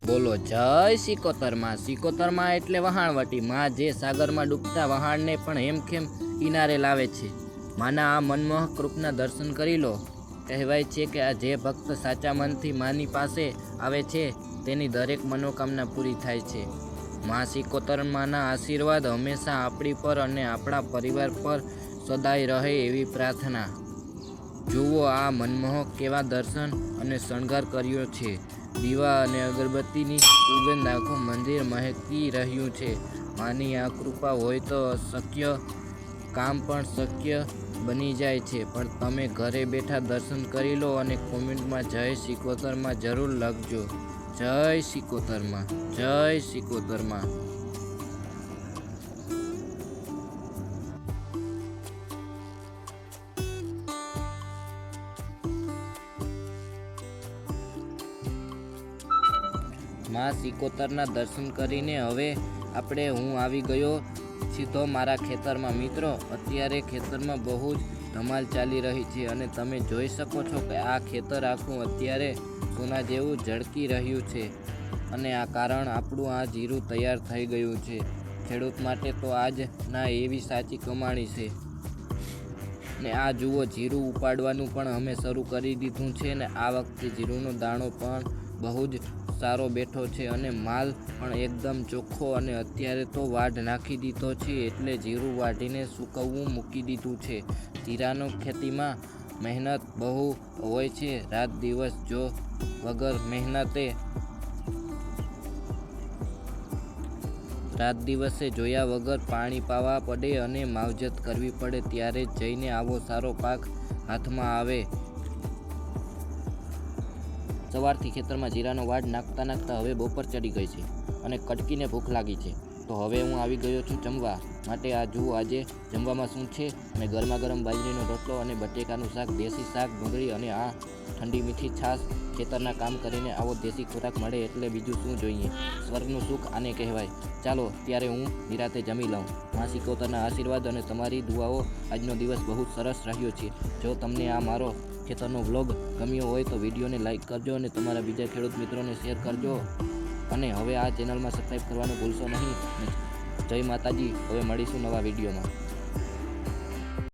બોલો જય સિકોતરમાં. સિકોતરમાં એટલે વહાણવટી માં, જે સાગરમાં ડૂબતા વહાણને પણ હેમખેમ કિનારે લાવે છે. માના આ મનમોહક રૂપના દર્શન કરી લો. કહેવાય છે કે આ જે ભક્ત સાચા મનથી માની પાસે આવે છે તેની દરેક મનોકામના પૂરી થાય છે. મા સિકોતરમાના આશીર્વાદ હંમેશા આપણી પર અને આપણા પરિવાર પર સદાય રહે એવી પ્રાર્થના. જુઓ આ મનમોહક કેવા દર્શન અને શણગાર કર્યો છે. દીવા અને અગરબત્તીની સુગંધ આખું મંદિર મહેકી રહ્યું છે. માની આ કૃપા હોય તો અશક્ય કામ પણ શક્ય બની જાય છે. પણ તમે ઘરે બેઠા દર્શન કરી લો અને કોમેન્ટમાં જય સિકોતરમાં જરૂર લખજો. જય સિકોતરમાં, જય સિકોતરમાં. માં સિકોતરના દર્શન કરીને હવે હું આવી ગયો સીધો મારા ખેતરમાં. મિત્રો, અત્યારે ખેતરમાં બહુ જ ધમાલ ચાલી રહી છે અને તમે જોઈ શકો છો કે આ ખેતર આખું અત્યારે સોના જેવું ઝળકી રહ્યું છે. અને આ કારણ આપણું આ જીરું તૈયાર થઈ ગયું છે. ખેડૂત માટે તો આજ ના એવી સાચી કમાણી છે. ને આ જુઓ, જીરું ઉપાડવાનું પણ અમે શરૂ કરી દીધું છે ને આ વખતે જીરુંનો દાણો પણ બહુ જ સારો બેઠો છે અને માલ પણ એકદમ ચોખ્ખો. અને અત્યારે તો વાઢ નાખી દીધો છે એટલે જીરું વાઢીને સૂકવવું મૂકી દીધું છે. જીરાનો ખેતીમાં મહેનત બહુ હોય છે. રાત દિવસ જો વગર મહેનતે રાત દિવસે જોયા વગર પાણી પાવા પડે અને માવજત કરવી પડે, ત્યારે જઈને આવો સારો પાક હાથમાં આવે. સવારથી ખેતરમાં જીરાનો વાઢ નાખતા હવે બપોર ચડી ગઈ છે અને કટકીને ભૂખ લાગી છે. તો હવે હું આવી ગયો છું જમવા માટે. આ જુઓ આજે જમવામાં શું છે, અને ગરમા ગરમ બાજરીનો રોટલો અને બટેકાનું શાક, દેશી શાક, ડુંગળી અને આ ઠંડી મીઠી છાશ. ખેતરના કામ કરીને આવો દેશી ખોરાક મળે એટલે બીજું શું જોઈએ. સ્વર્ગનું સુખ આને કહેવાય. ચાલો ત્યારે હું નિરાતે જમી લઉં. મા સિકોતરના આશીર્વાદ અને તમારી દુઆઓ આજનો દિવસ બહુ સરસ રહ્યો છે. જો તમને આ મારો ખેતરનો વ્લોગ ગમ્યો હોય તો વિડીયોને લાઇક કરજો અને તમારા બીજા ખેડૂત મિત્રોને શેર કરજો. અને હવે આ ચેનલમાં સબસ્ક્રાઈબ કરવાનું ભૂલશો નહીં. જય માતાજી. હવે મળીશું નવા વિડીયોમાં.